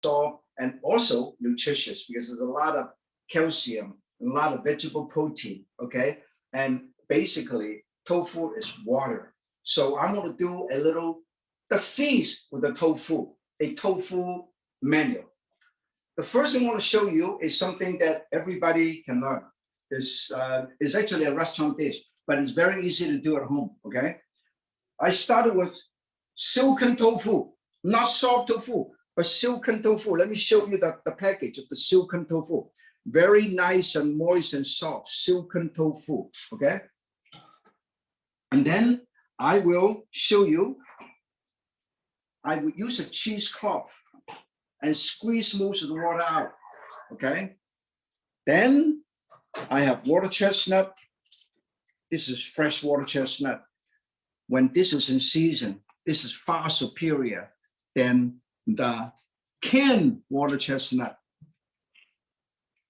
soft, and also nutritious because there's a lot of calcium, a lot of vegetable protein, okay? And basically, tofu is water. So I'm going to do the feast with the tofu, a tofu menu. The first thing I want to show you is something that everybody can learn. It's actually a restaurant dish, but it's very easy to do at home, okay? I started with silken tofu, not soft tofu, but silken tofu. Let me show you the package of the silken tofu. Very nice and moist and soft, silken tofu, okay? And then I will show you, I will use a cheesecloth and squeeze most of the water out, okay? Then I have water chestnut. This is fresh water chestnut. When this is in season, this is far superior than the canned water chestnut.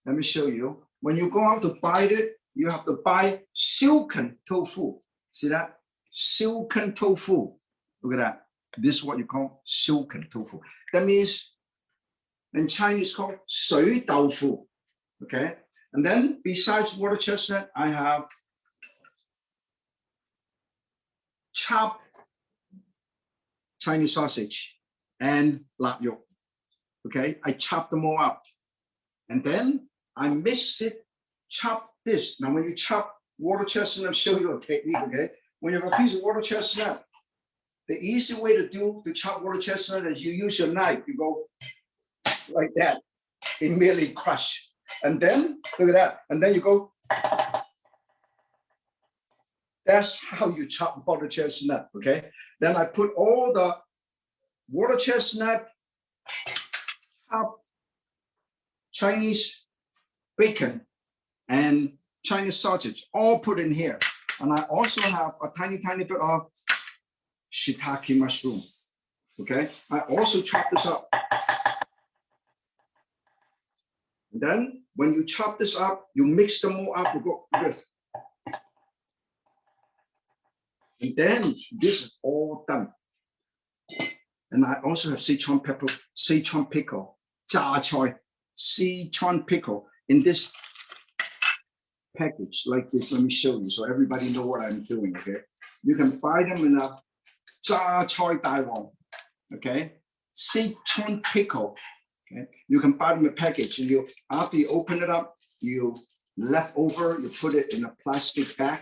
Let me show you. When you go out to buy it, you have to buy silken tofu. See that? Silken tofu. Look at that. This is what you call silken tofu. That means in Chinese called 水豆腐. Okay? And then besides water chestnut, I have chopped Chinese sausage and lap yolk. Okay? I chop them all up. And then I mix it, chop this. Now, when you chop water chestnut, I'll show you a technique, okay? When you have a piece of water chestnut, the easy way to chop water chestnut is you use your knife. You go like that, immediately crush. And then, look at that. And then you go. That's how you chop water chestnut, okay? Then I put all the water chestnut, chopped Chinese bacon, and Chinese sausage, all put in here. And I also have a tiny, tiny bit of shiitake mushroom, okay? I also chop this up. And then when you chop this up, you mix them all up, you go like this. And then this is all done. And I also have Sichuan pepper, Sichuan pickle, 榨菜, Sichuan pickle in this package like this. Let me show you so everybody know what I'm doing, okay? You can buy them in a 榨菜大王, okay? Sichuan pickle, okay? You can buy them in a package. And after you open it up, you left over, you put it in a plastic bag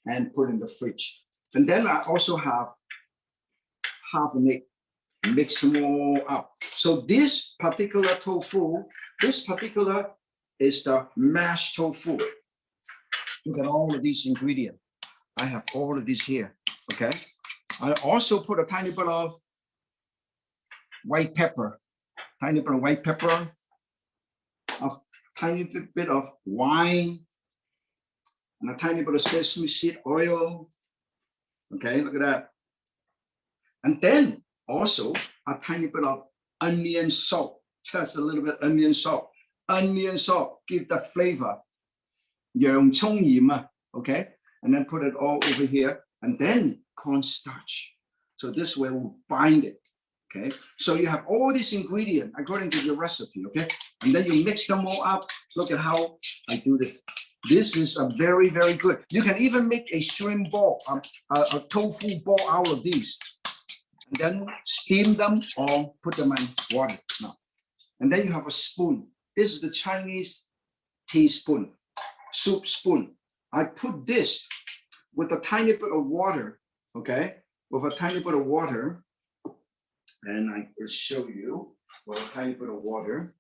and put it in the fridge. And then I also have half an egg, mix them all up. So this particular tofu, is the mashed tofu. Look at all of these ingredients. I have all of these here, okay? I also put a tiny bit of white pepper, a tiny bit of wine, and a tiny bit of sesame seed oil. Okay, look at that. And then also a tiny bit of onion salt, just a little bit onion salt. Onion salt, give the flavor. 洋葱鹽, okay? And then put it all over here. And then cornstarch. So this way we'll bind it, okay? So you have all these ingredients according to your recipe, okay? And then you mix them all up. Look at how I do this. This is a very, very good. You can even make a shrimp ball, a tofu ball out of these. And then steam them or put them in water. No. And then you have a spoon. This is the Chinese teaspoon, soup spoon. I put this with a tiny bit of water, okay? With a tiny bit of water. And I will show you with a tiny bit of water.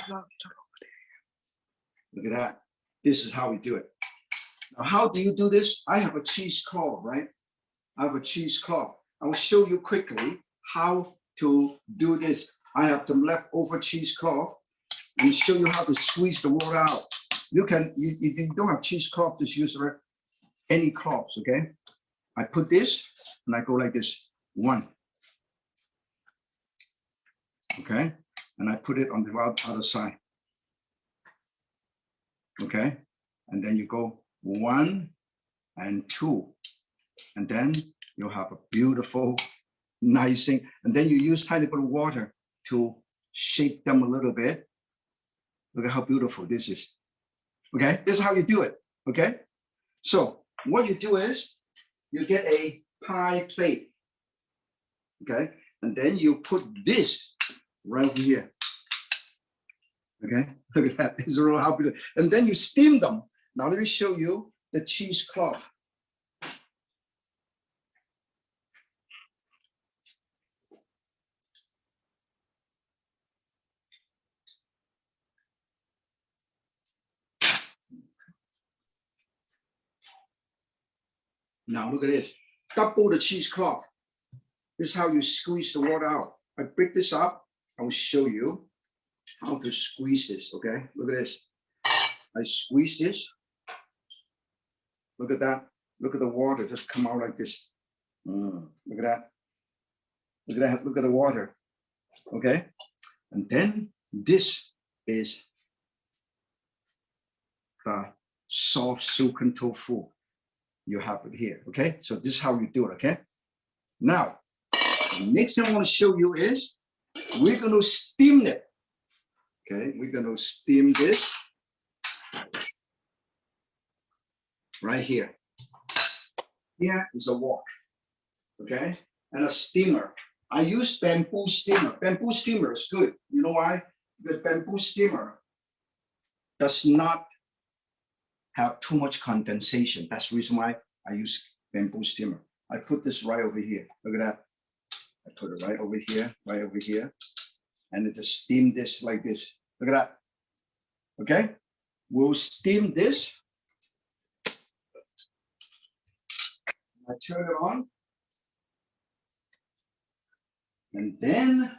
Look at that. This is how we do it. Now, how do you do this? I have a cheesecloth, right? I have a cheesecloth. I will show you quickly how to do this. I have the leftover cheesecloth and show you how to squeeze the water out. You can, if you don't have cheesecloth, just use any cloths, okay? I put this and I go like this, one. Okay? And I put it on the other side. Okay, and then you go 1 and 2, and then you'll have a beautiful, nice thing. And then you use tiny bit of water to shake them a little bit. Look at how beautiful this is. Okay, this is how you do it. Okay, so what you do is you get a pie plate. Okay, and then you put this right over here. Okay, look at that. It's real how beautiful. And then you steam them. Now let me show you the cheesecloth. Now look at this. Double the cheesecloth. This is how you squeeze the water out. I break this up. I will show you how to squeeze this. Okay, look at this. I squeeze this. Look at that. Look at the water just come out like this. Look at that. Look at that. Look at the water. Okay, and then this is the soft silken tofu. You have it here. Okay, so this is how you do it. Okay, now the next thing I want to show you is we're going to steam it. Okay, we're going to steam this right here. Here is a wok, okay, and a steamer. I use bamboo steamer. Bamboo steamer is good. You know why? The bamboo steamer does not have too much condensation. That's the reason why I use bamboo steamer. I put this right over here. Look at that. I put it right over here, and it just steam this like this. Look at that. Okay, we'll steam this. I turn it on, and then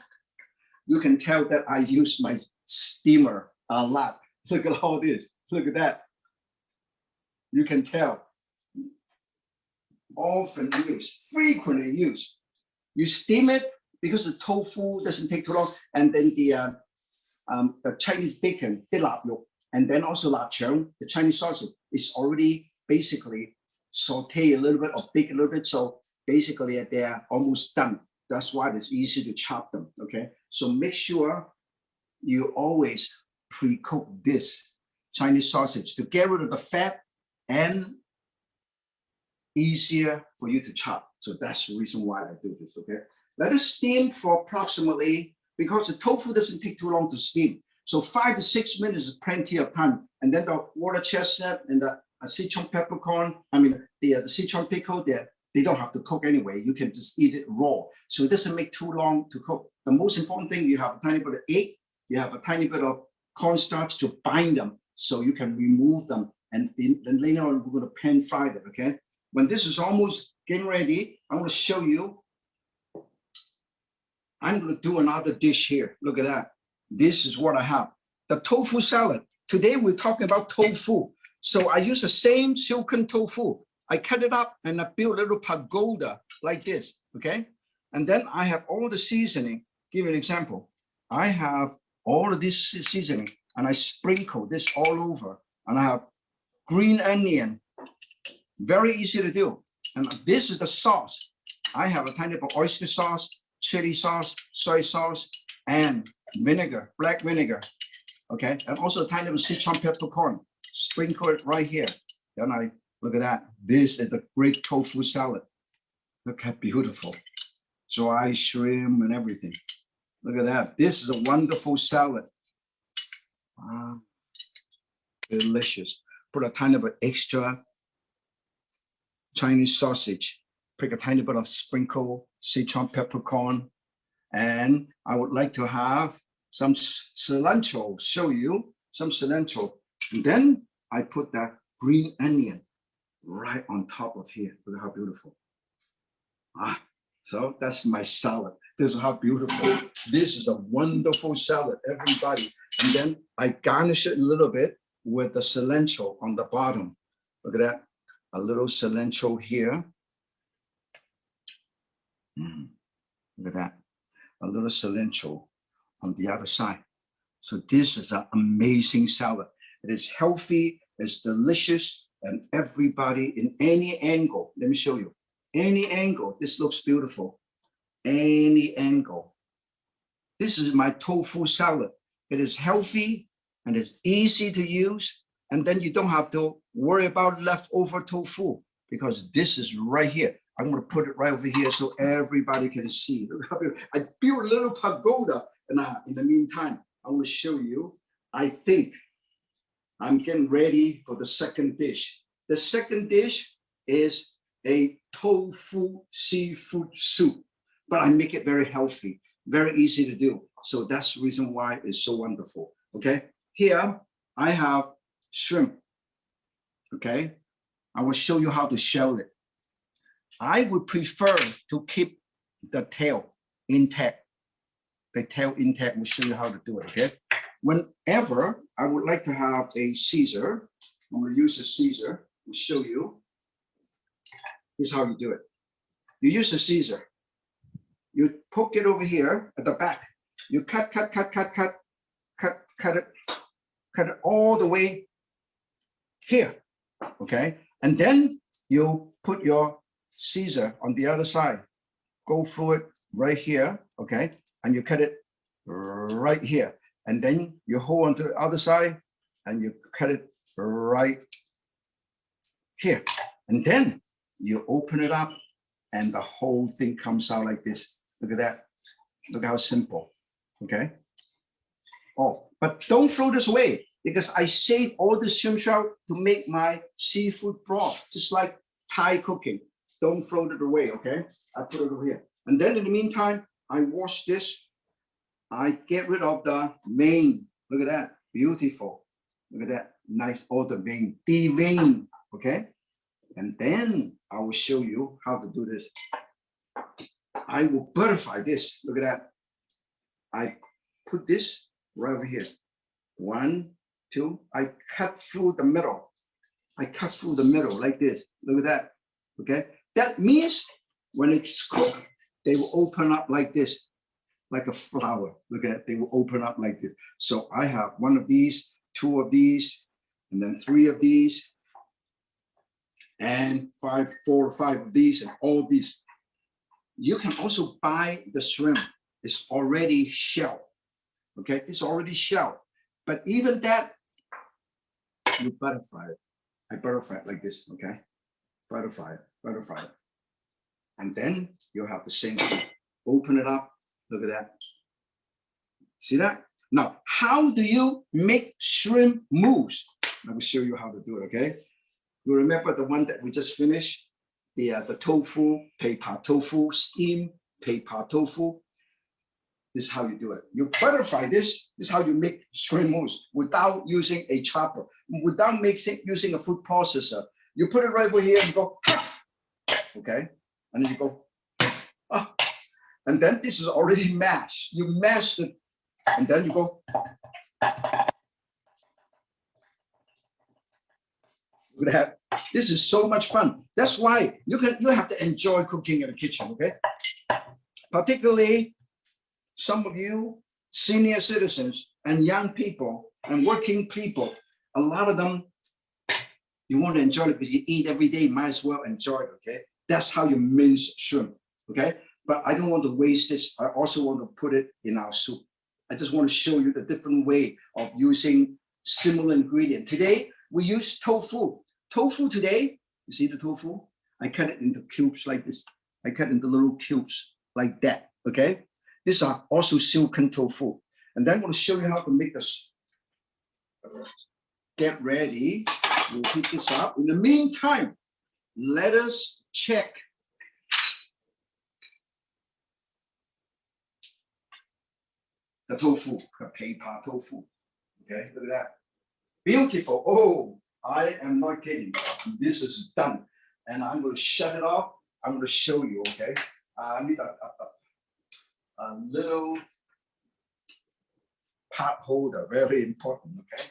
you can tell that I use my steamer a lot. Look at all this. Look at that. You can tell. Often used, frequently used. You steam it because the tofu doesn't take too long, and then the Chinese bacon, and then also lapchang, the Chinese sausage, is already basically saute a little bit or bake a little bit. So basically they're almost done. That's why it's easy to chop them. Okay, so make sure you always pre-cook this Chinese sausage to get rid of the fat and easier for you to chop. So that's the reason why I do this. Okay, let it steam for approximately, because the tofu doesn't take too long to steam. So 5 to 6 minutes is plenty of time. And then the water chestnut and the Sichuan peppercorn, the Sichuan pickle, they don't have to cook anyway. You can just eat it raw. So it doesn't make too long to cook. The most important thing, you have a tiny bit of egg, you have a tiny bit of cornstarch to bind them so you can remove them. And then later on, we're going to pan fry them, okay? When this is almost getting ready, I want to show you. I'm going to do another dish here. Look at that. This is what I have. The tofu salad. Today, we're talking about tofu. So I use the same silken tofu. I cut it up and I build a little pagoda like this, okay? And then I have all the seasoning. Give you an example. I have all of this seasoning and I sprinkle this all over. And I have green onion. Very easy to do. And this is the sauce. I have a tiny bit of oyster sauce, chili sauce, soy sauce, and vinegar, black vinegar. Okay, and also a tiny bit of Sichuan peppercorn. Sprinkle it right here. Then look at that. This is the great tofu salad. Look how beautiful. Dry shrimp and everything. Look at that. This is a wonderful salad. Wow. Delicious. Put a tiny bit extra Chinese sausage. Pick a tiny bit of sprinkle Sichuan peppercorn. And I would like to have some cilantro, show you some cilantro. And then I put that green onion right on top of here. Look how beautiful. So that's my salad. This is how beautiful. This is a wonderful salad, everybody. And then I garnish it a little bit with the cilantro on the bottom. Look at that. A little cilantro here. Look at that. A little cilantro on the other side. So this is an amazing salad. It is healthy, it's delicious, and everybody in any angle, let me show you. Any angle, this looks beautiful. Any angle. This is my tofu salad. It is healthy and it's easy to use. And then you don't have to worry about leftover tofu because this is right here. I'm going to put it right over here so everybody can see. I built a little pagoda. And in the meantime, I want to show you. I think I'm getting ready for the second dish. The second dish is a tofu seafood soup, but I make it very healthy, very easy to do. So that's the reason why it's so wonderful. Okay, here I have shrimp. Okay, I will show you how to shell it. I would prefer to keep the tail intact. The tail intact, we'll show you how to do it, okay? Whenever I would like to have a Caesar, I'm gonna use a Caesar, we'll show you. Here's how you do it. You use a Caesar. You poke it over here at the back. You cut it all the way here, okay? And then you put your Caesar on the other side. Go through it right here, okay? And you cut it right here. And then you hold on to the other side and you cut it right here. And then you open it up and the whole thing comes out like this. Look at that. Look how simple, okay? Oh, but don't throw this away because I save all the shrimp shell to make my seafood broth, just like Thai cooking. Don't throw it away, okay? I put it over here. And then in the meantime, I wash this. I get rid of the vein. Look at that, beautiful. Look at that, nice, all the vein, de-vein, okay? And then I will show you how to do this. I will butterfly this, look at that. I put this right over here. 1, 2, I cut through the middle. I cut through the middle like this, look at that, okay? That means when it's cooked, they will open up like this, like a flower. Look at it, they will open up like this. So I have 1 of these, 2 of these, and then 3 of these, and 4 or 5 of these, and all these. You can also buy the shrimp. It's already shelled, okay? It's already shelled. But even that, you butterfly it. I butterfly it like this, okay? Butterfly it. And then you have the same thing. Open it up, look at that. See that? Now, how do you make shrimp mousse? I will show you how to do it, okay? You remember the one that we just finished? The tofu, Pei-Pa tofu, steamed Pei-Pa tofu. This is how you do it. You butterfly this. This is how you make shrimp mousse without using a chopper, without using a food processor. You put it right over here and go, okay? And then you go, ah. And then this is already mashed. You mashed it, and then you go. Look at that. This is so much fun. That's why you have to enjoy cooking in the kitchen, okay? Particularly some of you senior citizens and young people and working people, a lot of them, you want to enjoy it because you eat every day, might as well enjoy it, okay? That's how you mince shrimp, okay? But I don't want to waste this. I also want to put it in our soup. I just want to show you the different way of using similar ingredient. Today, we use tofu. Tofu today, you see the tofu? I cut it into cubes like this. I cut into little cubes like that, okay? These are also silken tofu. And then I'm going to show you how to make this. Get ready. We'll heat this up. In the meantime, let us check the tofu, the Pei-Pa tofu. Okay, look at that. Beautiful. Oh, I am not kidding. This is done. And I'm going to shut it off. I'm going to show you, okay? I need a little pot holder, very important, okay?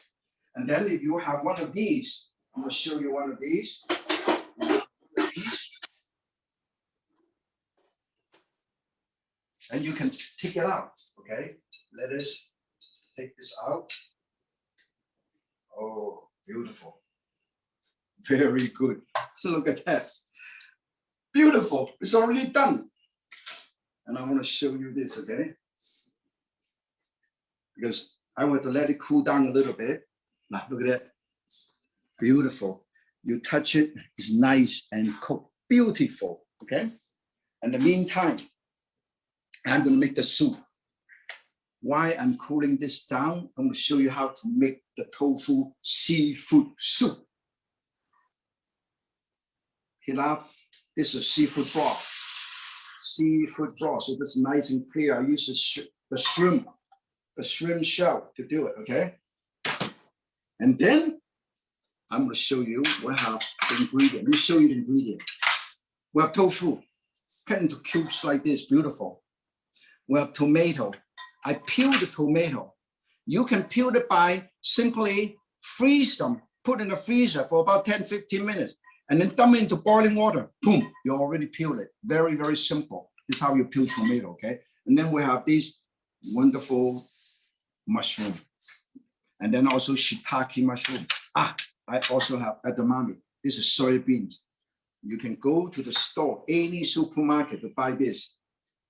And then if you have one of these, I'm going to show you one of these. And you can take it out, okay? Let us take this out. Oh, beautiful. Very good. So look at that. Beautiful. It's already done. And I want to show you this, okay? because I want to let it cool down a little bit. Now, look at that. Beautiful. You touch it, it's nice and cooked. Beautiful, okay? In the meantime, I'm going to make the soup. Why I'm cooling this down, I'm going to show you how to make the tofu seafood soup. Pilaf, this is seafood broth. Seafood broth, so that's nice and clear. I use the shrimp shell to do it, okay? And then I'm going to show you what I have the ingredient. Let me show you the ingredient. We have tofu, cut into cubes like this, beautiful. We have tomato. I peel the tomato. You can peel it by simply freeze them, put in the freezer for about 10, 15 minutes, and then dump it into boiling water. Boom, you already peeled it. Very, very simple. This is how you peel tomato, okay? And then we have these wonderful mushroom. And then also shiitake mushroom. I also have edamame. This is soybeans. You can go to the store, any supermarket to buy this,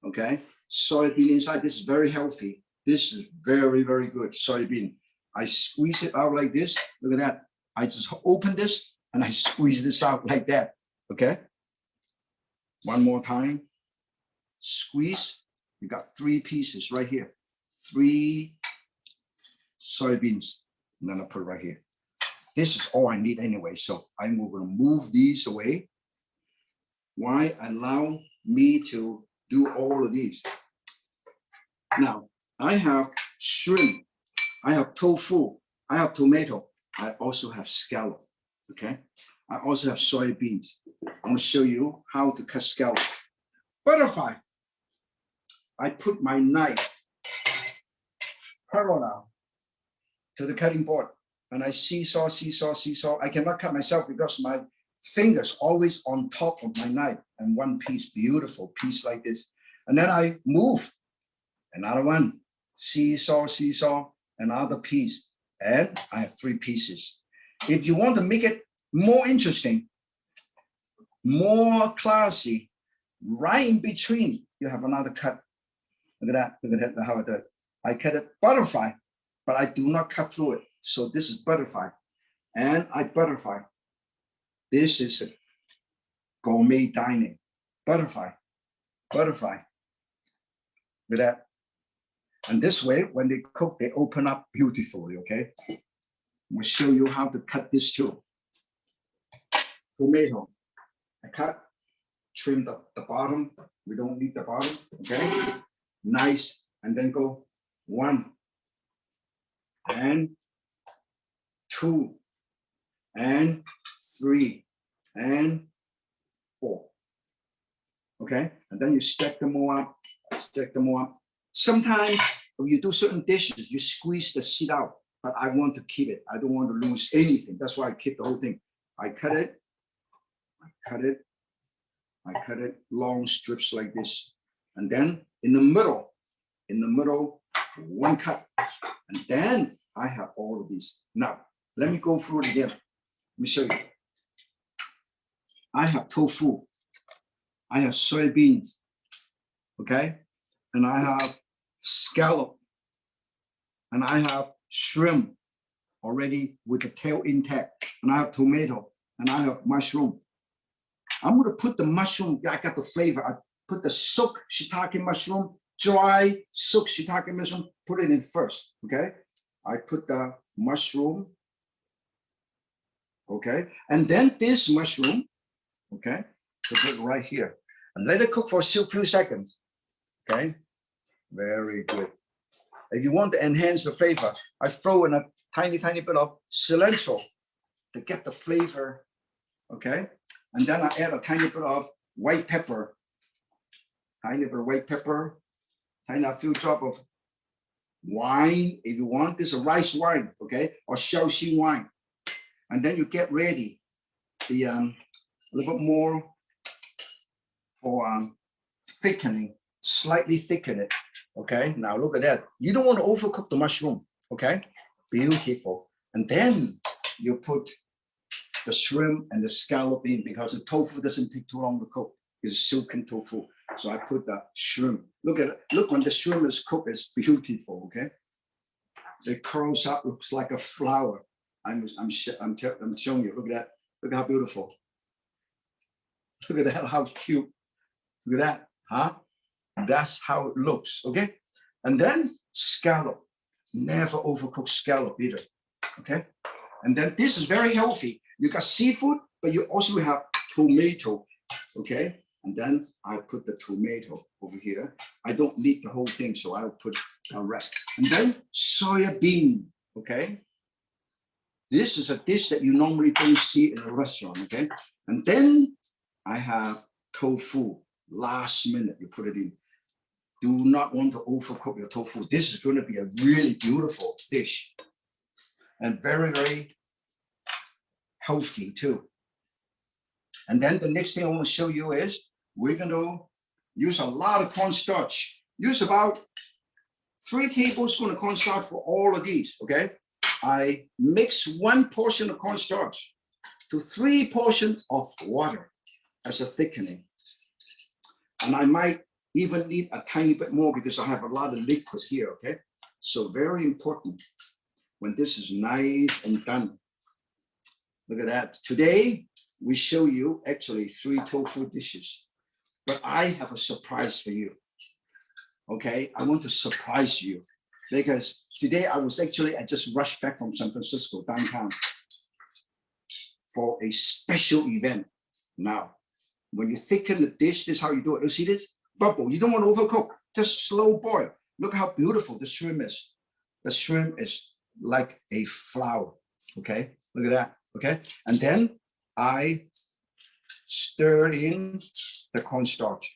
okay? Soybean inside, this is very healthy. This is very, very good, soybean. I squeeze it out like this. Look at that. I just open this and I squeeze this out like that, okay? One more time. Squeeze. You got 3 pieces right here. 3 soybeans. And then I put it right here. This is all I need anyway, so I'm going to move these away. Why allow me to do all of these? Now, I have shrimp, I have tofu, I have tomato, I also have scallop, okay? I also have soybeans. I'm going to show you how to cut scallop. Butterfly, I put my knife parallel to the cutting board, and I seesaw. I cannot cut myself because my fingers always on top of my knife, and one piece, beautiful piece like this. And then I move, another one, seesaw, another piece, and I have 3 pieces. If you want to make it more interesting, more classy, right in between, you have another cut. Look at that, how I do it. I cut it butterfly, but I do not cut through it. So this is butterfly, and I butterfly. This is gourmet dining. Butterfly. Look at that. And this way, when they cook, they open up beautifully, okay? We'll show you how to cut this too. Tomato. I cut, trim the bottom. We don't need the bottom, okay? Nice. And then go 1 and 2 and 3 and 4. Okay? And then you stack them all up. Sometimes when you do certain dishes, you squeeze the seed out, but I want to keep it. I don't want to lose anything. That's why I keep the whole thing. I cut it long strips like this. And then in the middle, 1 cut. And then I have all of these. Now, let me go through it again. Let me show you. I have tofu. I have soybeans. Okay? And I have scallop. And I have shrimp already with the tail intact. And I have tomato. And I have mushroom. I'm going to put the mushroom. I got the flavor. I put the soaked shiitake mushroom, dry soaked shiitake mushroom, put it in first. Okay? I put the mushroom. Okay? And then this mushroom. Okay? Put it right here. And let it cook for a few seconds. Okay? Very good. If you want to enhance the flavor, I throw in a tiny bit of cilantro to get the flavor. Okay? And then I add a tiny bit of white pepper. Tiny bit of white pepper. A few drops of wine, if you want. This is a rice wine, okay? Or Shaoxing wine. And then you get ready the a little bit more for thickening, slightly thicken it. Okay, now look at that. You don't want to overcook the mushroom, okay? Beautiful. And then you put the shrimp and the scallop in because the tofu doesn't take too long to cook. It's silken tofu. So I put the shrimp. Look at it. Look when the shrimp is cooked, it's beautiful, okay? It curls up, looks like a flower. I'm showing you. Look at that. Look how beautiful. Look at that, how cute. Look at that, huh? That's how it looks, okay? And then scallop. Never overcook scallop either, okay? And then this is very healthy. You got seafood, but you also have tomato, okay? And then I put the tomato over here. I don't need the whole thing, so I'll put a rest. And then soya bean, okay? This is a dish that you normally don't see in a restaurant, okay? And then I have tofu. Last minute, you put it in. Do not want to overcook your tofu. This is going to be a really beautiful dish. And very, very healthy too. And then the next thing I want to show you is we're going to use a lot of cornstarch. Use about 3 tablespoons of cornstarch for all of these, okay? I mix 1 portion of cornstarch to 3 portions of water as a thickening. And I might even need a tiny bit more because I have a lot of liquid here, okay? So very important when this is nice and done. Look at that. Today, we show you actually 3 tofu dishes, but I have a surprise for you, okay? I want to surprise you because today I just rushed back from San Francisco downtown for a special event. Now, when you thicken the dish, this is how you do it. You see this? Bubble. You don't want to overcook. Just slow boil. Look how beautiful the shrimp is. The shrimp is like a flower. Okay? Look at that. Okay? And then I stir in the cornstarch.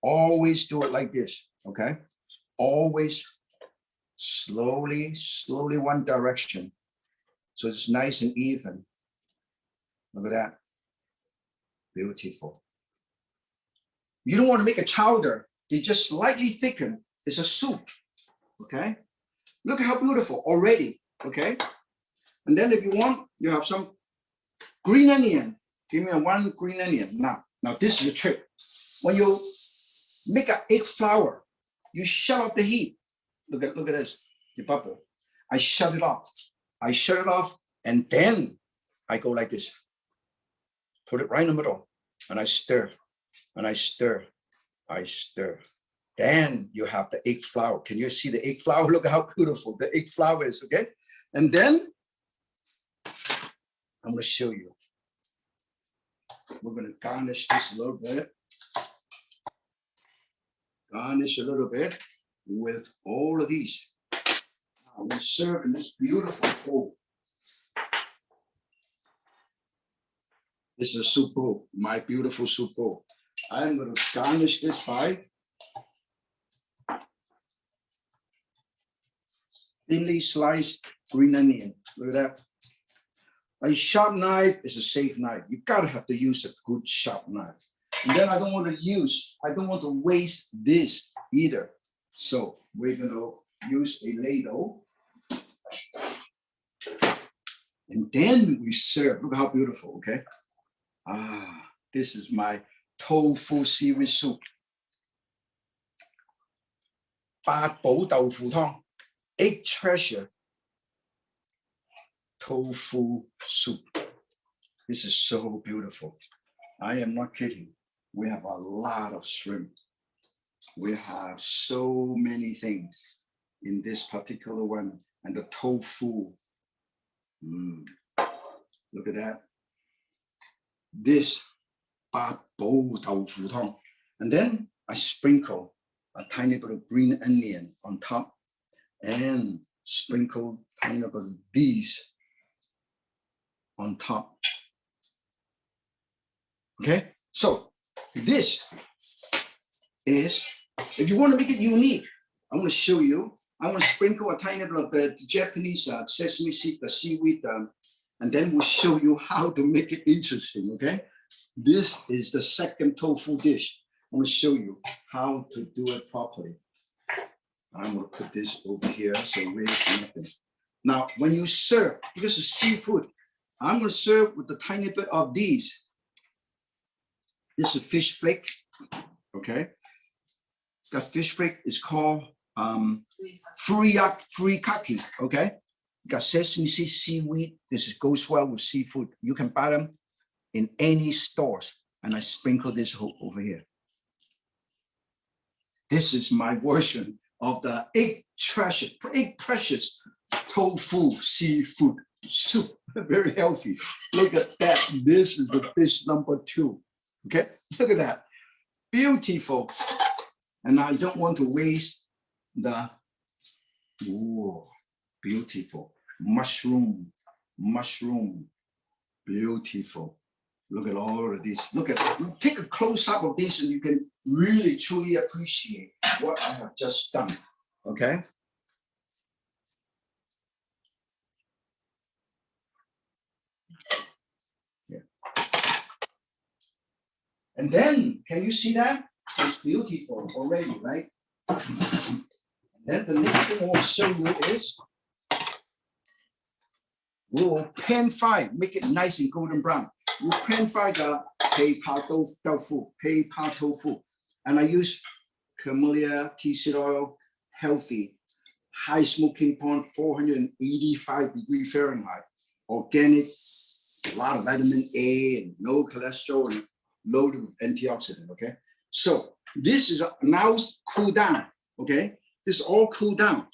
Always do it like this. Okay? Always slowly, slowly one direction. So it's nice and even. Look at that. Beautiful. You don't want to make a chowder. You just slightly thicken. It's a soup. Okay? Look at how beautiful already. Okay? And then if you want, you have some green onion. Give me 1 green onion. Now this is the trick. When you make an egg flour, you shut off the heat. Look at this, the bubble. I shut it off. I shut it off, and then I go like this. Put it right in the middle, and I stir, and I stir, I stir. Then you have the egg flour. Can you see the egg flour? Look at how beautiful the egg flour is, okay? And then I'm going to show you. We're going to garnish this a little bit. Garnish a little bit with all of these. Now we serve in this beautiful bowl. This is a soup bowl, my beautiful soup bowl. I'm going to garnish this by thinly sliced green onion. Look at that. A sharp knife is a safe knife. You gotta have to use a good sharp knife. And then I don't want to waste this either. So we're gonna use a ladle. And then we serve. Look how beautiful, okay? This is my tofu seaweed soup. 八寶豆腐湯 egg treasure tofu soup. This is so beautiful. I am not kidding. We have a lot of shrimp. We have so many things in this particular one. And the tofu. Look at that. This 八寶豆腐湯. And then I sprinkle a tiny bit of green onion on top and sprinkle a tiny bit of these on top. Okay, so this is, if you want to make it unique, I'm going to show you. I want to sprinkle a tiny bit of the Japanese sesame seed, the seaweed, and then we'll show you how to make it interesting. Okay, this is the second tofu dish. I'm going to show you how to do it properly. I'm going to put this over here so there's nothing. Now, when you serve, because it's seafood, I'm going to serve with a tiny bit of these. This is fish flake, okay? That fish flake is called furikake, okay? Got sesame seed, seaweed. This goes well with seafood. You can buy them in any stores. And I sprinkle this over here. This is my version of the egg precious tofu seafood soup. Very healthy. Look at that. This is the dish number 2. Okay, look at that. Beautiful. And I don't want to waste the beautiful mushroom. Beautiful. Look at all of this. Take a close up of this and you can really truly appreciate what I have just done. Okay. Yeah. And then, can you see that? It's beautiful already, right? Then the next thing I want to show you is we will pan fry, make it nice and golden brown. We pan fry the Pei-Pa tofu. And I use camellia tea seed oil, healthy, high smoking point, 485 Fahrenheit, organic, a lot of vitamin A, and no cholesterol, and loaded with antioxidant, okay? So this is now cool down, okay? This all cool down,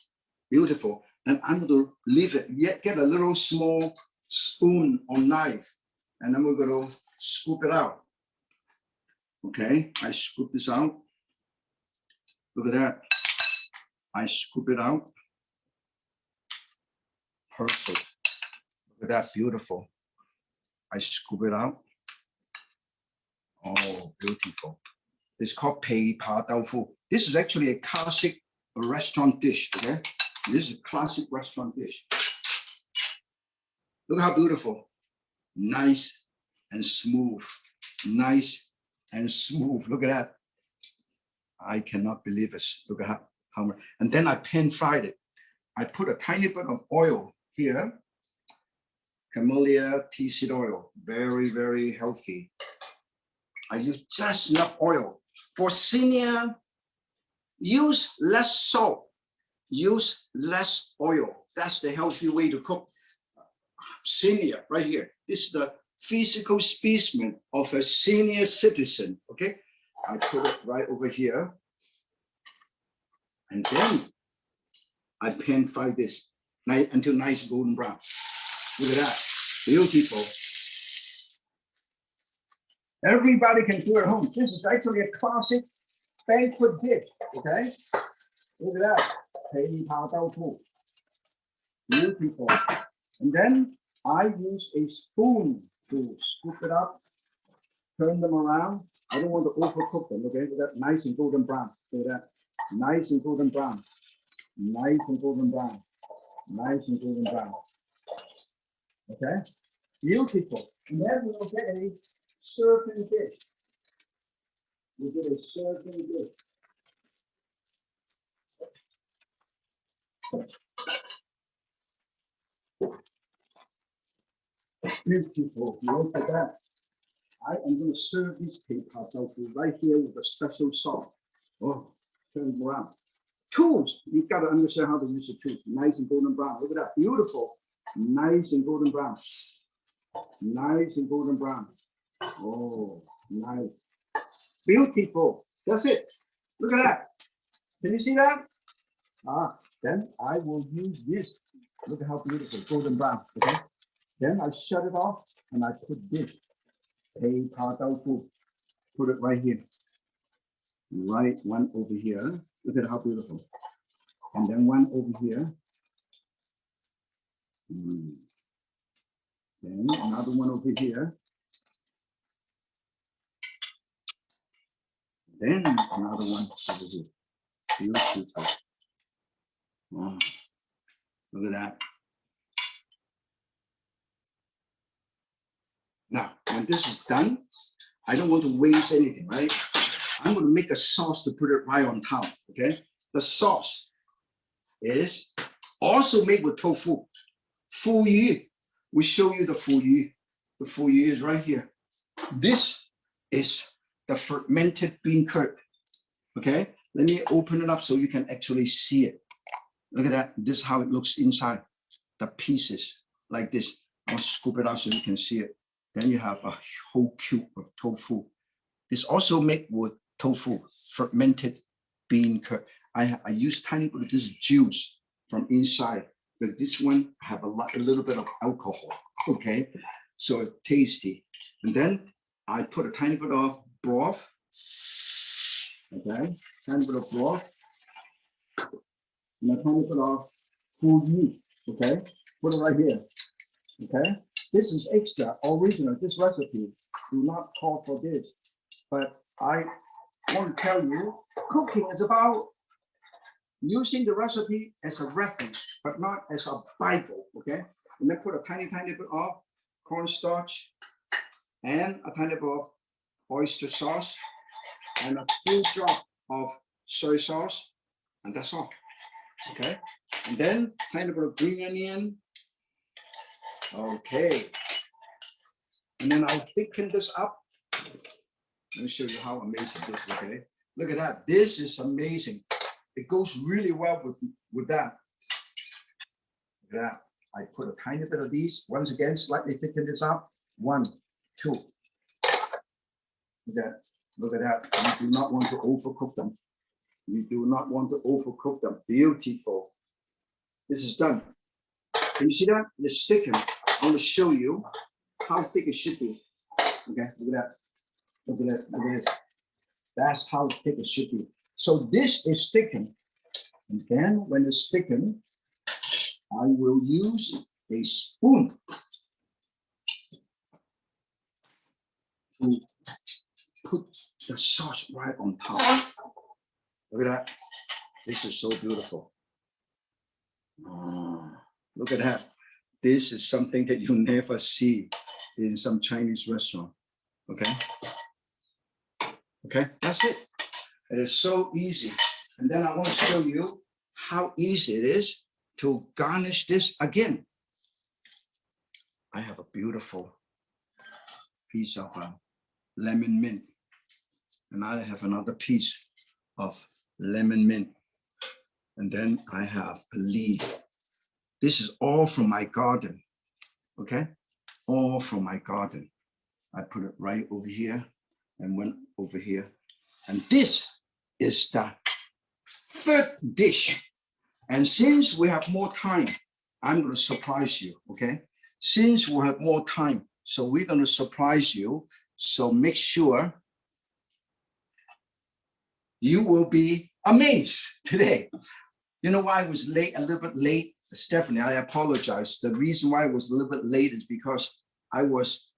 beautiful. And I'm going to leave it, get a little small spoon or knife, and then we're going to scoop it out. Okay, I scoop this out. Look at that. I scoop it out. Perfect. Look at that, beautiful. I scoop it out. Oh, beautiful. It's called Pei-Pa tofu. This is actually a classic restaurant dish, okay? This is a classic restaurant dish. Look how beautiful. Nice and smooth. Nice and smooth. Look at that. I cannot believe it. Look at how much. And then I pan fried it. I put a tiny bit of oil here. Camellia tea seed oil. Very, very healthy. I use just enough oil. For senior, use less salt. Use less oil. That's the healthy way to cook. Senior, right here. This is the physical specimen of a senior citizen, okay? I put it right over here. And then I pan fry this until nice golden brown. Look at that, beautiful. Everybody can do it at home. This is actually a classic banquet dish, okay? Look at that, Pei-Pa tofu. Beautiful. And then I use a spoon to scoop it up, turn them around. I don't want to overcook them, okay? Look at that, nice and golden brown. Look at that, nice and golden brown. Nice and golden brown. Nice and golden brown. Okay? Beautiful. And then we'll get a serving dish. We'll get a serving dish. Beautiful. Look at that. I am going to serve this Pei-Pa tofu right here with a special sauce. Oh, turn it around. Tools. You've got to understand how to use the tools. Nice and golden brown. Look at that. Beautiful. Nice and golden brown. Nice and golden brown. Oh, nice. Beautiful. That's it. Look at that. Can you see that? Then I will use this. Look at how beautiful. Golden brown. Okay. Then I shut it off and I put this Pei-Pa tofu. Put it right here. Right one over here. Look at how beautiful. And then one over here. Then another one over here. Then another one over here. Beautiful. Wow. Look at that. Now, when this is done, I don't want to waste anything, right? I'm going to make a sauce to put it right on top, okay? The sauce is also made with tofu. Fu yu. We show you the fu yu. The fu yu is right here. This is the fermented bean curd, okay? Let me open it up so you can actually see it. Look at that. This is how it looks inside. The pieces like this. I'll scoop it out so you can see it. Then you have a whole cube of tofu. This also made with tofu, fermented bean curd. I use tiny bit of this juice from inside, but this one have a little bit of alcohol. Okay, so it's tasty. And then I put a tiny bit of broth. Okay, tiny bit of broth. And a tiny bit of food meat. Okay, put it right here. Okay, this is extra original. This recipe do not call for this, but I want to tell you, cooking is about using the recipe as a reference, but not as a Bible. Okay, and then put a tiny bit of cornstarch and a tiny bit of oyster sauce and a full drop of soy sauce, and that's all. Okay, and then tiny bit of green onion. Okay, and then I'll thicken this up. Let me show you how amazing this is. Okay, look at that. This is amazing. It goes really well with that. Look at that. I put a tiny bit of these. Once again, slightly thicken this up. 1, 2. Look at that. Look at that. You do not want to overcook them. You do not want to overcook them. Beautiful. This is done. Can you see that? It's thickened. I want to show you how thick it should be. Okay, look at that. Look at that. Look at this. That's how thick it should be. So this is thickened. And then when it's thickened, I will use a spoon to put the sauce right on top. Look at that. This is so beautiful. Look at that. This is something that you never see in some Chinese restaurant. Okay. Okay, that's it. It is so easy. And then I want to show you how easy it is to garnish this again. I have a beautiful piece of lemon mint. And I have another piece of lemon mint. And then I have a leaf. This is all from my garden, okay? All from my garden. I put it right over here and went over here. And this is the third dish. And since we have more time, I'm going to surprise you, okay? Since we have more time, so we're going to surprise you. So make sure you will be amazed today. You know why I was late, a little bit late? Stephanie, I apologize. The reason why I was a little bit late is because I was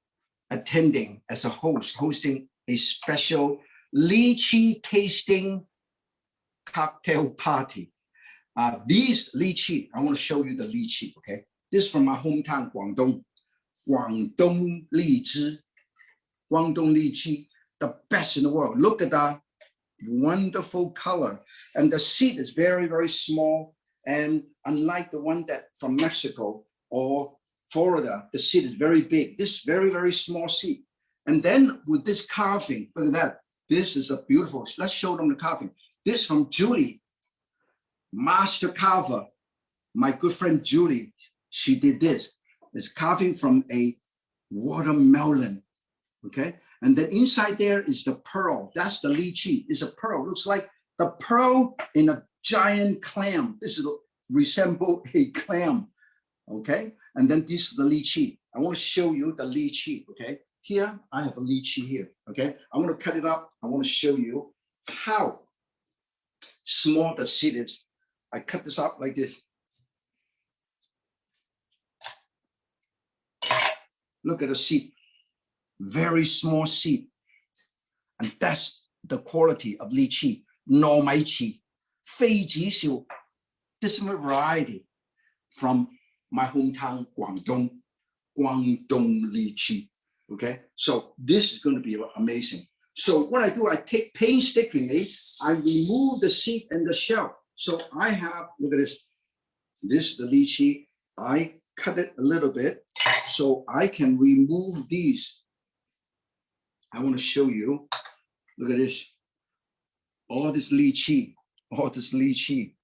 attending as a host, hosting a special lychee tasting cocktail party. These lychee, I want to show you the lychee, okay? This is from my hometown, Guangdong. Guangdong lychee. Guangdong lychee, the best in the world. Look at that wonderful color. And the seed is very, very small. And unlike the one that from Mexico or Florida, the seed is very big. This very, very small seed. And then with this carving, look at that. This is a beautiful, let's show them the carving. This from Julie, master carver. My good friend Julie, she did this. It's carving from a watermelon, okay? And then inside there is the pearl. That's the lychee. It's a pearl. Looks like the pearl in a giant clam. This is resemble a clam, okay? And then this is the lychee. I want to show you the lychee, okay? Here, I have a lychee here, okay? I want to cut it up. I want to show you how small the seed is. I cut this up like this. Look at the seed. Very small seed. And that's the quality of lychee. 糯米糍, 非极小, different variety from my hometown, Guangdong lychee. Okay, so this is going to be amazing. So what I do, I take painstakingly, I remove the seed and the shell. So I have, look at this. This is the lychee. I cut it a little bit so I can remove these. I want to show you. Look at this. all this lychee, all this lychee.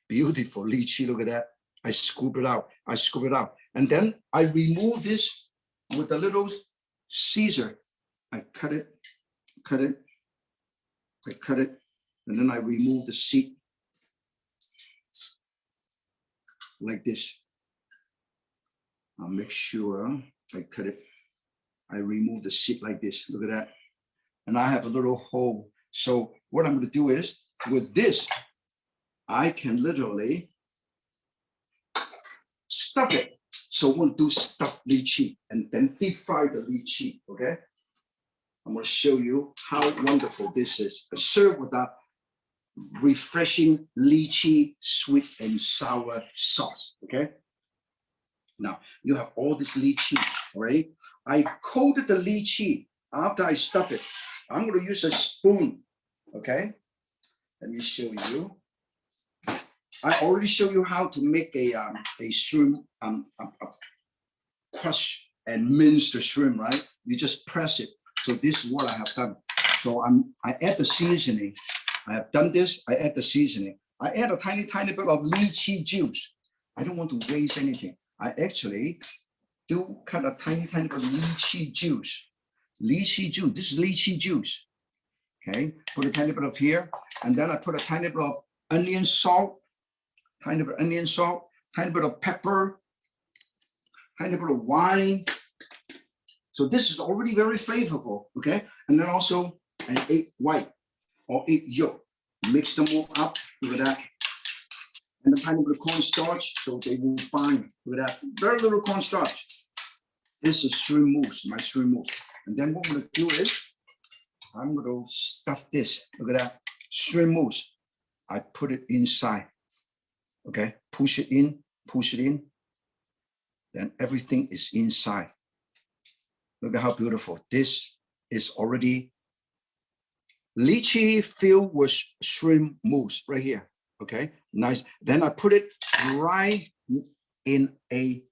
Beautiful lychee, look at that. I scoop it out, I scoop it out. And then I remove this with a little scissor. I cut it, I cut it, and then I remove the seed like this. I'll make sure I cut it. I remove the seed like this, look at that. And I have a little hole. So what I'm gonna do is, with this, I can literally stuff it. So I'm gonna do stuffed lychee and then deep fry the lychee, okay? I'm gonna show you how wonderful this is. Served with that refreshing lychee sweet and sour sauce, okay? Now, you have all this lychee, right? I coated the lychee after I stuff it. I'm gonna use a spoon, okay? Let me show you. I already showed you how to make a shrimp, crush and mince the shrimp, right? You just press it. So this is what I have done. So I add the seasoning. I have done this, I add the seasoning. I add a tiny bit of lychee juice. I don't want to waste anything. I actually do cut a tiny bit of lychee juice. Lychee juice, this is lychee juice. Okay, put a tiny bit of here, and then I put a tiny bit of onion salt, tiny bit of onion salt, tiny bit of pepper, tiny bit of wine. So this is already very flavorful, okay? And then also an egg white or egg yolk. Mix them all up, look at that. And a tiny bit of cornstarch so they will bind, look at that. Very little cornstarch. This is shrimp mousse, my shrimp mousse. And then what I'm gonna do is, I'm gonna stuff this, look at that, shrimp mousse. I put it inside, okay? Push it in, then everything is inside. Look at how beautiful. This is already lychee filled with shrimp mousse right here, okay? Nice. Then I put it right in a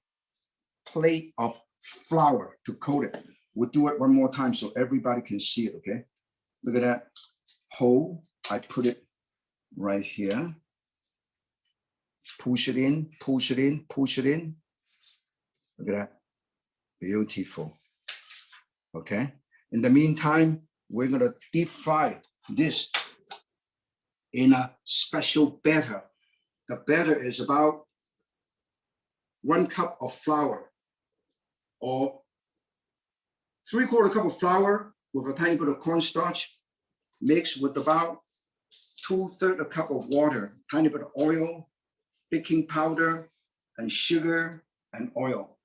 plate of flour to coat it. We'll do it one more time so everybody can see it, okay? Look at that hole. I put it right here. Push it in. Look at that. Beautiful. Okay. In the meantime, we're going to deep fry this in a special batter. The batter is about 1 cup of flour or 3/4 cup of flour with a tiny bit of cornstarch mixed with about 2/3 cup of water, tiny bit of oil, baking powder, and sugar and oil.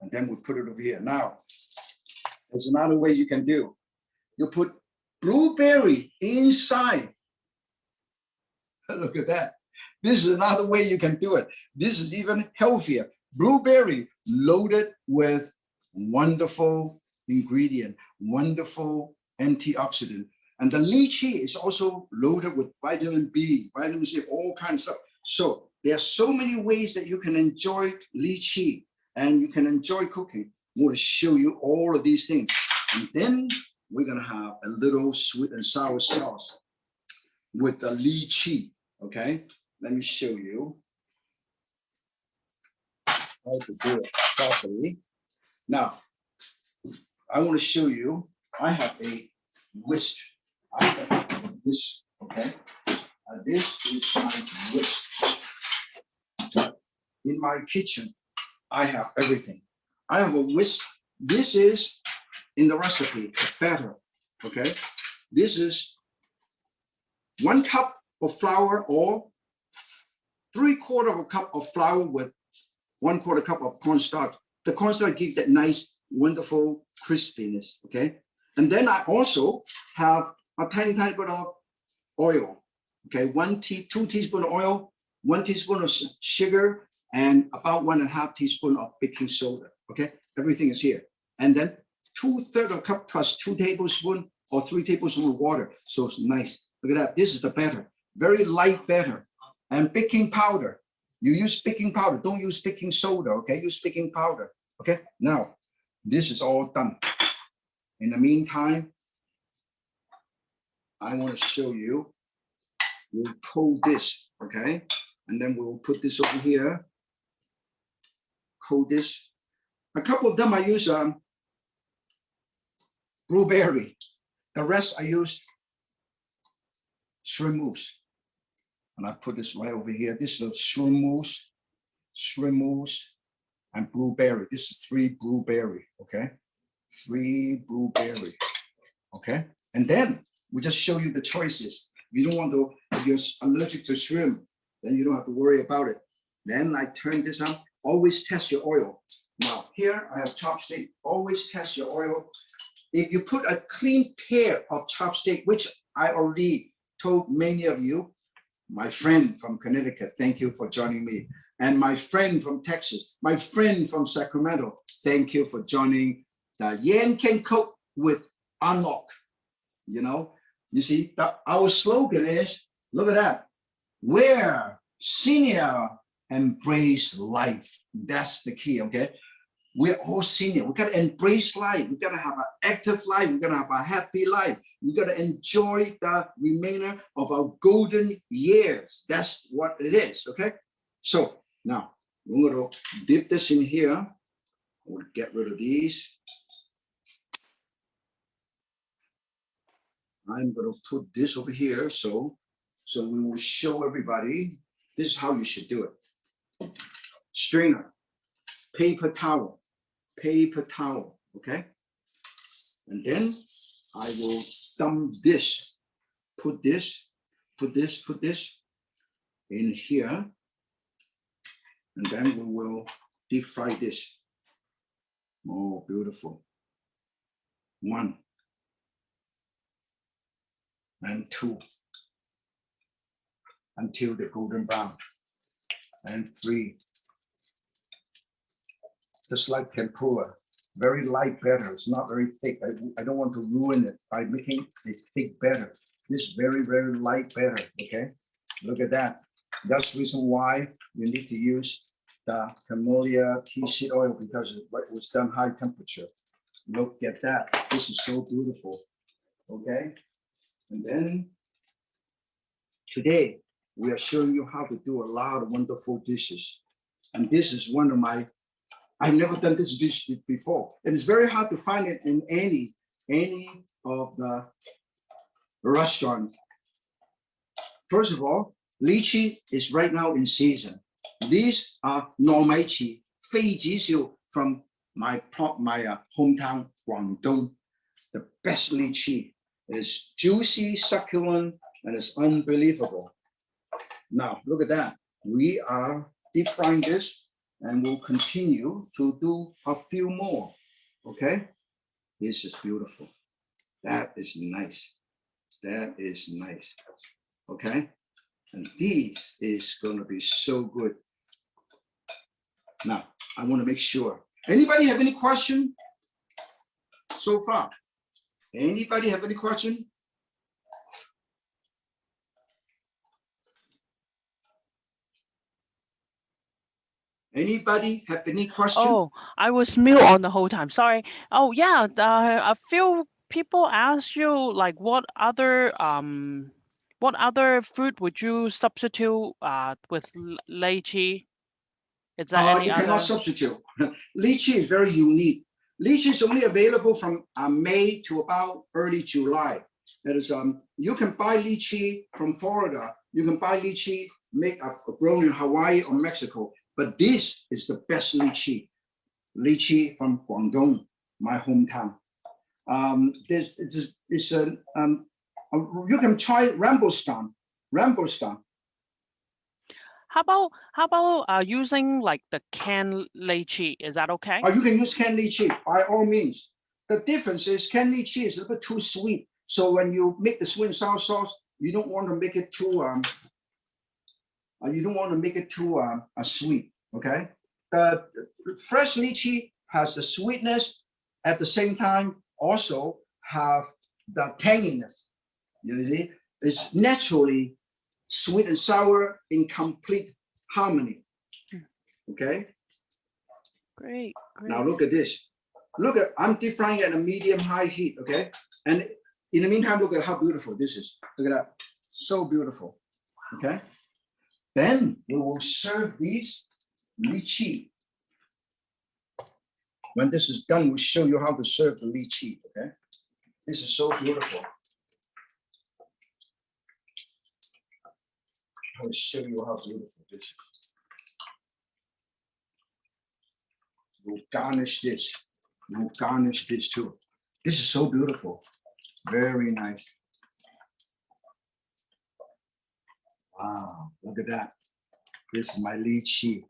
And then we put it over here. Now, there's another way you can do. You put blueberry inside. Look at that. This is another way you can do it. This is even healthier. Blueberry loaded with wonderful ingredient, wonderful antioxidant. And the lychee is also loaded with vitamin B, vitamin C, all kinds of stuff. So there are so many ways that you can enjoy lychee and you can enjoy cooking. I'm going to show you all of these things. And then we're going to have a little sweet and sour sauce with the lychee, okay? Let me show you how to do it properly. Now, I want to show you, I have a whisk. I have this, okay? This is my whisk. In my kitchen, I have everything. I have a whisk. This is in the recipe, batter, okay? This is 1 cup of flour or 3/4 cup of flour with 1/4 cup of cornstarch. The cornstarch gives that nice, wonderful crispiness, okay? And then I also have a tiny bit of oil, okay? 2 teaspoons of oil, 1 teaspoon of sugar, and about 1.5 teaspoons of baking soda, okay? Everything is here. And then 2/3 cup plus 2 tablespoons or 3 tablespoons of water. So it's nice. Look at that. This is the batter. Very light batter. And baking powder. You use baking powder. Don't use baking soda, okay? Use baking powder, okay? Now, this is all done. In the meantime, I want to show you. We'll coat this, okay? And then we'll put this over here. Coat this. A couple of them I use blueberry. The rest I use shrimp mousse. And I put this right over here. This is shrimp mousse, and blueberry. This is 3 blueberry, okay? 3 blueberry, okay? And then we just show you the choices. If you don't want to, if you're allergic to shrimp, then you don't have to worry about it. Then I turn this on. Always test your oil. Now here I have chopstick. Always test your oil. If you put a clean pair of chopstick, which I already told many of you, my friend from Connecticut, thank you for joining me. And my friend from Texas, my friend from Sacramento, thank you for joining the Yan Can Cook with On Lok. You know, you see, our slogan is, look at that, wear senior, embrace life. That's the key, okay? We're all senior. We gotta embrace life. We gotta have an active life. We gotta have a happy life. We gotta enjoy the remainder of our golden years. That's what it is, okay? So now I'm gonna dip this in here. We'll get rid of these. I'm gonna put this over here. So we will show everybody, this is how you should do it. Strainer, paper towel, okay? And then I will dump this, put this in here. And then we will deep fry this. Oh, beautiful. 1 and 2 until the golden brown, and 3. Just like tempura, very light batter. It's not very thick. I don't want to ruin it by making a thick batter. This very, very light batter, okay? Look at that. That's the reason why you need to use the camellia tea seed oil, because it was done high temperature. Look at that. This is so beautiful, okay? And then today, we are showing you how to do a lot of wonderful dishes. And this is one of my, I've never done this dish before. And it's very hard to find it in any of the restaurants. First of all, lychee is right now in season. These are normaichi, feijixiu from my hometown, Guangdong. The best lychee. It is juicy, succulent, and it's unbelievable. Now, look at that. We are deep frying this, and we'll continue to do a few more, okay? This is beautiful. That is nice. That is nice, okay? And this is gonna be so good. Now, I wanna make sure. Anybody have any question so far? Anybody have any question? Anybody have any question? Oh, I was mute on the whole time. Sorry. Oh yeah, a few people asked you like what other fruit would you substitute with lychee? Is there any You cannot other? substitute. Lychee is very unique. Lychee is only available from May to about early July. That is, you can buy lychee from Florida. You can buy lychee grown in Hawaii or Mexico. But this is the best lychee. Lychee from Guangdong, my hometown. You can try Rambutan. How about using like the canned lychee? Is that okay? You can use canned lychee by all means. The difference is canned lychee is a little bit too sweet. So when you make the sweet and sour sauce, you don't want to make it too sweet. Okay. The fresh lychee has the sweetness, at the same time also have the tanginess. You see, it's naturally sweet and sour in complete harmony. Okay. Great. Now look at this. I'm deep frying at a medium-high heat, okay? And In the meantime, look at how beautiful this is. Look at that. So beautiful. Okay. Then we will serve these lychee. When this is done, we'll show you how to serve the lychee. Okay. This is so beautiful. I will show you how beautiful this is. We'll garnish this. We'll garnish this too. This is so beautiful. Very nice. Wow, look at that. This is my lychee.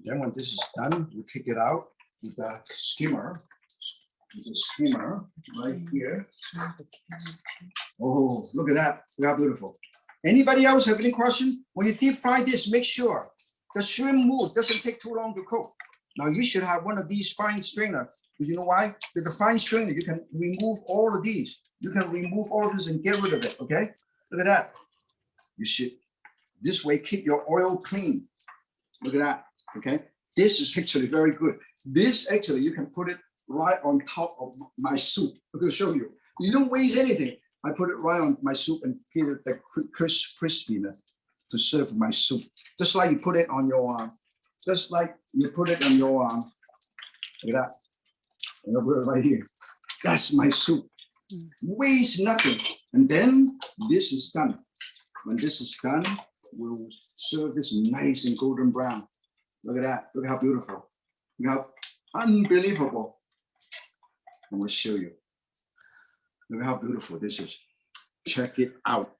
Then when this is done, we kick it out with the skimmer. With the skimmer right here. Oh, look at that. Look how beautiful. Anybody else have any question? When you deep fry this, make sure the shrimp mousse doesn't take too long to cook. Now you should have one of these fine strainer. Because you know why? With the fine strainer, you can remove all of these. You can remove all of this and get rid of it, okay? Look at that. You should, this way, keep your oil clean. Look at that, okay? This is actually very good. This actually, you can put it right on top of my soup. I'm gonna show you. You don't waste anything. I put it right on my soup and give it the crispiness to serve my soup. Just like you put it on your, just like you put it on your, look at that. And I put it right here. That's my soup. Waste nothing. And then this is done. When this is done, we'll serve this nice and golden brown. Look at that. Look how beautiful. Look how unbelievable. I'm going to show you. Look how beautiful this is. Check it out.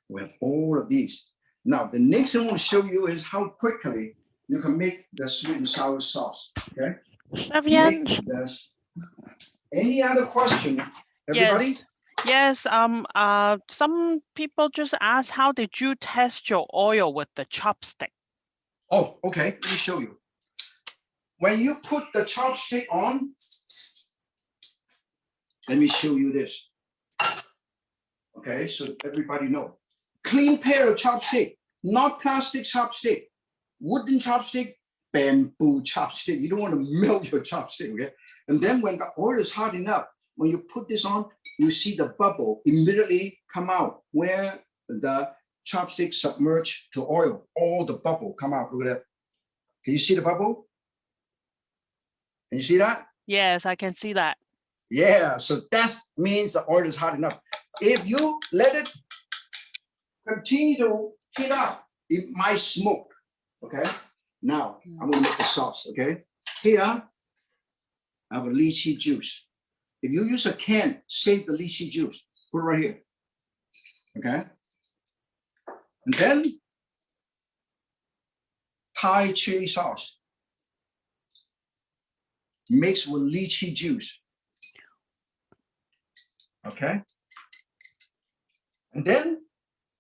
We have all of these. Now, the next thing I want to show you is how quickly you can make the sweet and sour sauce. Okay? Chef Yan. Any other question, everybody? Yes. Some people just ask, how did you test your oil with the chopstick? Oh, okay. Let me show you. When you put the chopstick on, let me show you this. Okay, so everybody know. Clean pair of chopstick, not plastic chopstick, wooden chopstick, bamboo chopstick. You don't want to melt your chopstick, okay? And then when the oil is hot enough, when you put this on, you see the bubble immediately come out where the chopstick submerged to oil. All the bubble come out. Look at that. Can you see the bubble? Can you see that? Yes, I can see that. Yeah, so that means the oil is hot enough. If you let it continue to heat up, it might smoke. Okay. Now I'm gonna make the sauce. Okay. Here I have a lychee juice. If you use a can, save the lychee juice. Put it right here. Okay. And then Thai chili sauce mixed with lychee juice. Okay. And then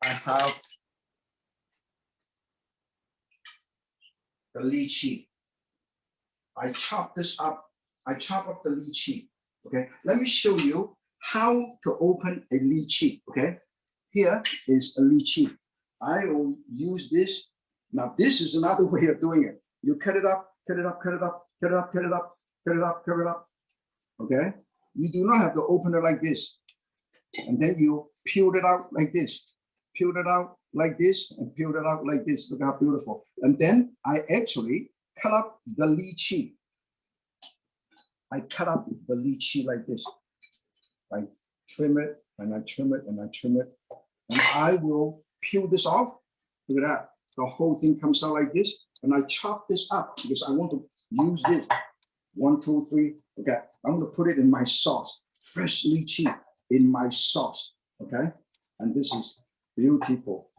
I have the lychee. I chop this up. I chop up the lychee. Okay. Let me show you how to open a lychee. Okay. Here is a lychee. I will use this. Now, this is another way of doing it. You cut it up, cut it up, cut it up, cut it up, cut it up, cut it up, cut it up. Okay. You do not have to open it like this. And then you peel it out like this. Peel it out like this and peel it out like this. Look how beautiful. And then I actually cut up the lychee. I cut up the lychee like this. I trim it and I trim it and I trim it. And I will peel this off. Look at that. The whole thing comes out like this. And I chop this up because I want to use this. 1, 2, 3. Okay. I'm going to put it in my sauce. Fresh lychee in my sauce. Okay. And this is beautiful.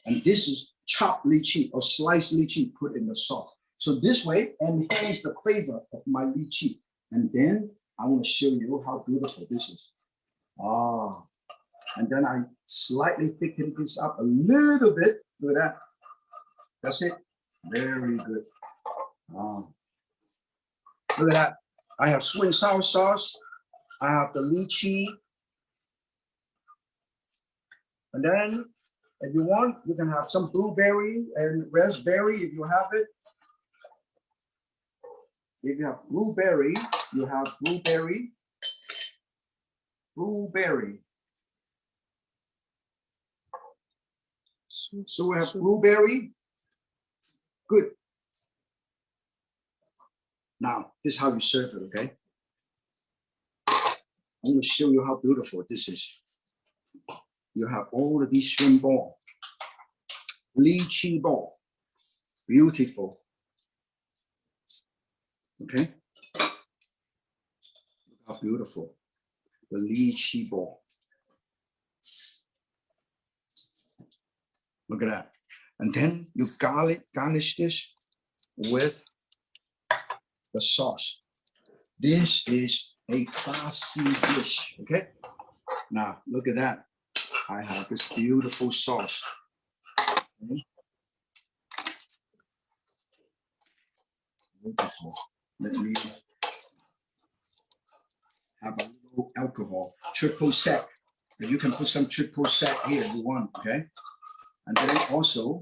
And this is chopped lychee or sliced lychee put in the sauce. So this way enhance the flavor of my lychee. And then I want to show you how beautiful this is. Ah, and then I slightly thicken this up a little bit. Look at that. That's it. Very good. Look at that. I have sweet and sour sauce. I have the lychee. And then if you want, you can have some blueberry and raspberry if you have it. If you have blueberry, you have blueberry. So we have blueberry. Good. Now, this is how you serve it, okay? I'm going to show you how beautiful this is. You have all of these shrimp ball, lychee ball, beautiful. Okay, look how beautiful the lychee ball. Look at that, and then you garnish this with the sauce. This is a classy dish. Okay, now look at that. I have this beautiful sauce. Okay. Beautiful. Let me have a little alcohol. Triple sec. You can put some triple sec here if you want. Okay, and then also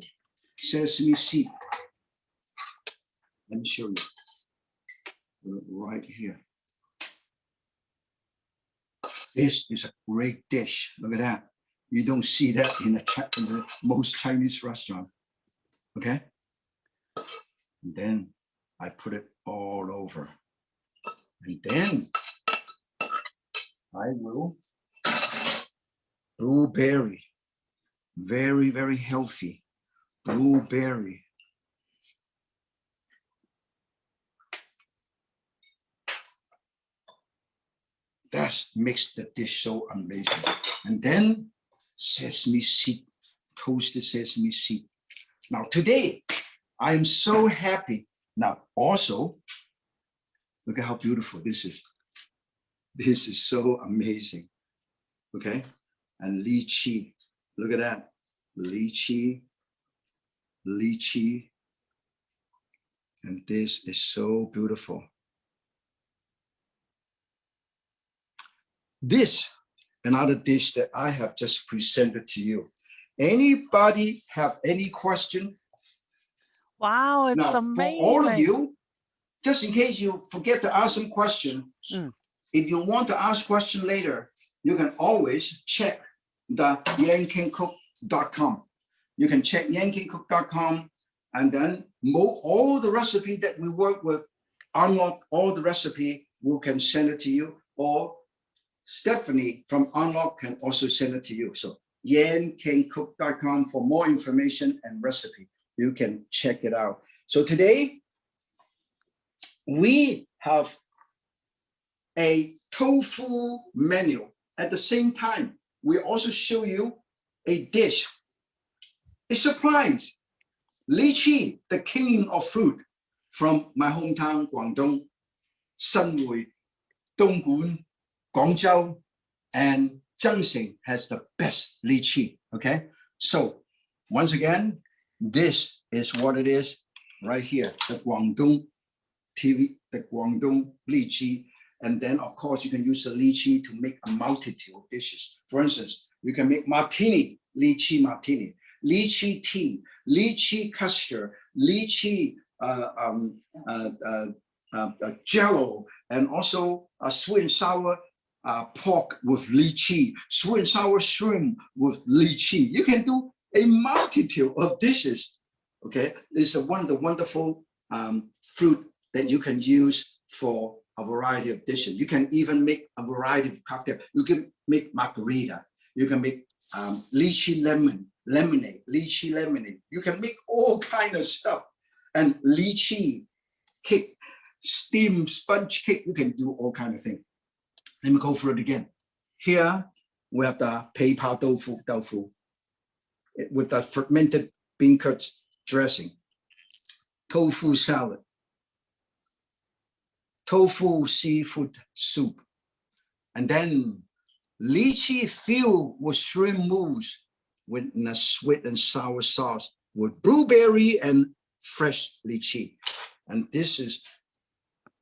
sesame seed. Let me show you. Right here. This is a great dish. Look at that. You don't see that in the most Chinese restaurant. Okay? And then I put it all over. And then I will blueberry. Very, very healthy. Blueberry. That makes the dish so amazing. And then sesame seed, toasted sesame seed. Now today, I am so happy. Now also, look at how beautiful this is. This is so amazing. Okay, and lychee. Look at that, lychee, lychee, and this is so beautiful. This, another dish that I have just presented to you. Anybody have any question? Wow, it's now, amazing. for all of you, just in case you forget to ask some questions, if you want to ask question later, you can always check the yankingcook.com. You can check yankingcook.com, and then all the recipe that we work with, unlock all the recipe, we can send it to you, or Stephanie from On Lok can also send it to you. So yankingcook.com for more information and recipe. You can check it out. So today, we have a tofu menu. At the same time, we also show you a dish, a surprise. Lychee, the king of fruit, from my hometown, Guangdong, Shanhui, Dongguan, Guangzhou, and Zhengxing has the best lychee. Okay, so once again, this is what it is right here, the Guangdong TV, the Guangdong lychee. And then, of course, you can use the lychee to make a multitude of dishes. For instance, you can make martini, lychee tea, lychee custard, lychee jello, and also sweet and sour pork with lychee, sweet and sour shrimp with lychee. You can do a multitude of dishes. Okay, it's one of the wonderful fruit that you can use for a variety of dishes. You can even make a variety of cocktails. You can make margarita. You can make lychee lemonade, lychee lemonade. You can make all kinds of stuff. And lychee cake, steamed sponge cake, you can do all kinds of things. Let me go through it again. Here we have the Pei-Pa tofu with the fermented bean curd dressing, tofu salad, tofu seafood soup, and then lychee filled with shrimp mousse with a sweet and sour sauce with blueberry and fresh lychee. And this is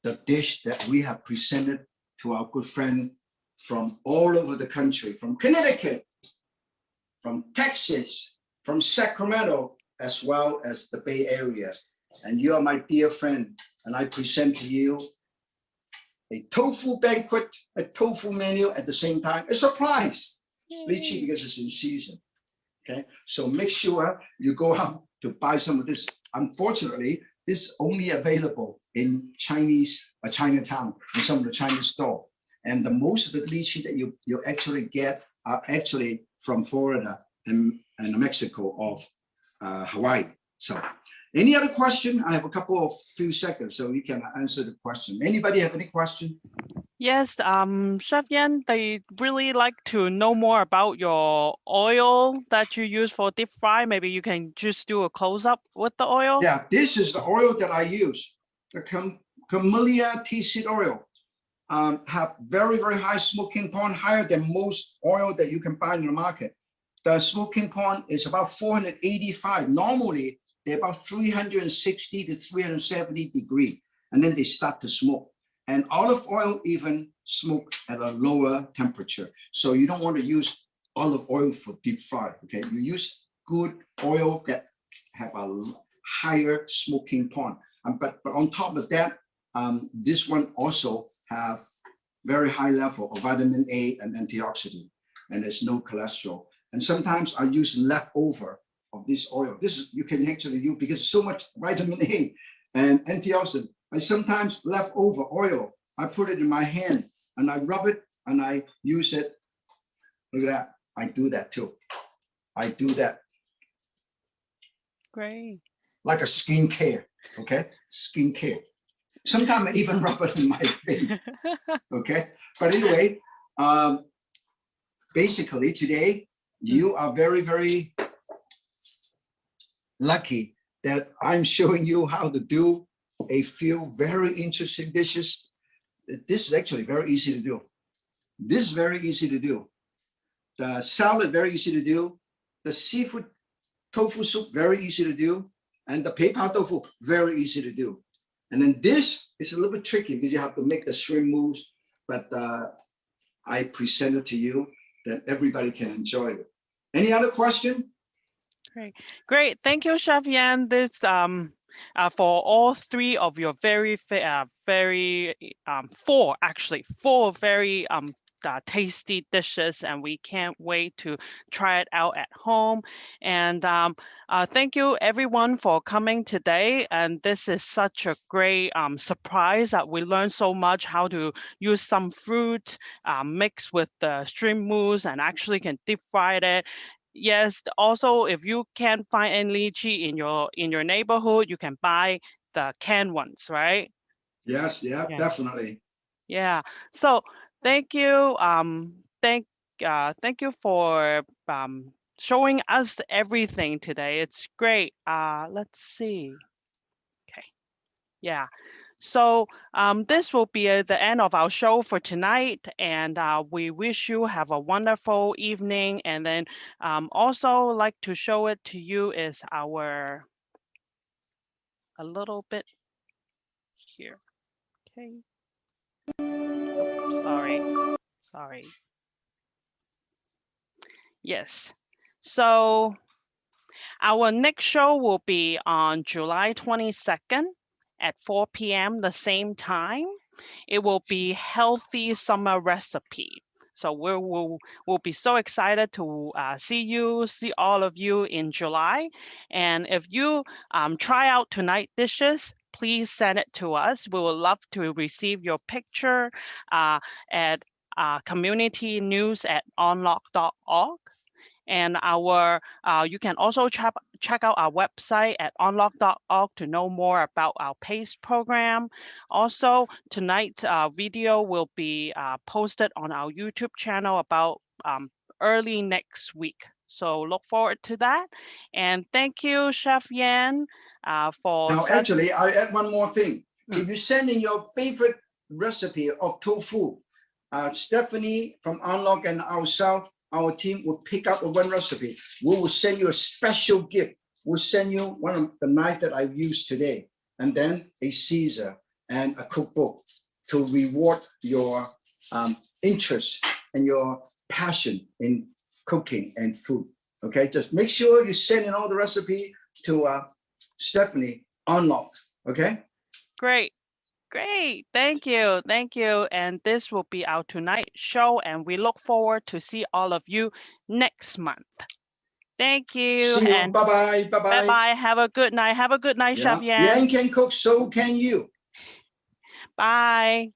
the dish that we have presented to our good friend from all over the country, from Connecticut, from Texas, from Sacramento, as well as the Bay Area. and you are my dear friend, and I present to you a tofu banquet, a tofu menu at the same time, a surprise. Lychee because it's in season. Okay, so make sure you go out to buy some of this. Unfortunately, this is only available in Chinatown, in some of the Chinese store. And the most of the lychee that you actually get are actually from Florida and Mexico of Hawaii. So any other question? I have a couple of few seconds so you can answer the question. Anybody have any question? Yes, Chef Yan, they really like to know more about your oil that you use for deep fry. Maybe you can just do a close-up with the oil. Yeah, this is the oil that I use, the camellia tea seed oil. Have very, very high smoking point, higher than most oil that you can buy in the market. The smoking point is about 485. Normally, they're about 360 to 370 degrees, and then they start to smoke. And olive oil even smoke at a lower temperature. So you don't want to use olive oil for deep fry, okay? You use good oil that have a higher smoking point. But on top of that, this one also have very high level of vitamin A and antioxidant, and there's no cholesterol. And sometimes I use leftover of this oil. This is, you can actually use because so much vitamin A and antioxidant. I sometimes leftover oil, I put it in my hand and I rub it and I use it. Look at that. I do that too. I do that. Great. Like a skincare, okay? Skincare. Sometimes I even rub it in my face, okay? But anyway, basically today, you are very, very lucky that I'm showing you how to do a few very interesting dishes. This is actually very easy to do. This is very easy to do. The salad, very easy to do. The seafood tofu soup, very easy to do. And the Pei-Pa tofu, very easy to do. And then this is a little bit tricky because you have to make the shrimp mousse, but I present it to you that everybody can enjoy it. Any other question? Great. Thank you, Chef Yan. This for all three of your four very tasty dishes, and we can't wait to try it out at home. And thank you everyone for coming today. And this is such a great surprise that we learned so much how to use some fruit mixed with the shrimp mousse and actually can deep fry it. Yes, also if you can't find any lychee in your neighborhood, you can buy the canned ones, right? Yes, yeah, definitely. Yeah. So thank you. Thank you for showing us everything today. It's great. Let's see. Okay. Yeah. So this will be the end of our show for tonight, and we wish you have a wonderful evening. And then also like to show it to you is a little bit here. Okay. Oh, sorry. Yes. So our next show will be on July 22nd at 4 p.m. the same time. It will be healthy summer recipe. So we'll be so excited to see all of you in July. And if you try out tonight dishes, please send it to us. We would love to receive your picture at communitynews@onlok.org. And you can also check out our website at onlok.org to know more about our PACE program. Also, tonight's video will be posted on our YouTube channel about early next week. So look forward to that. And thank you, Chef Yan, for... Now, actually, I add one more thing. If you send in your favorite recipe of tofu, Stephanie from On Lok and ourselves, our team will pick up one recipe. We will send you a special gift. We'll send you one of the knife that I've used today, and then a Caesar and a cookbook to reward your interest and your passion in cooking and food. Okay, just make sure you send in all the recipe to Stephanie On Lok. Okay. Great. Great. Thank you. Thank you. And this will be our tonight show. And we look forward to see all of you next month. Thank you. See you. And Bye-bye. Bye-bye. bye-bye. Have a good night. Have a good night, Chef Yeah. Yan. Yan can cook, so can you. Bye.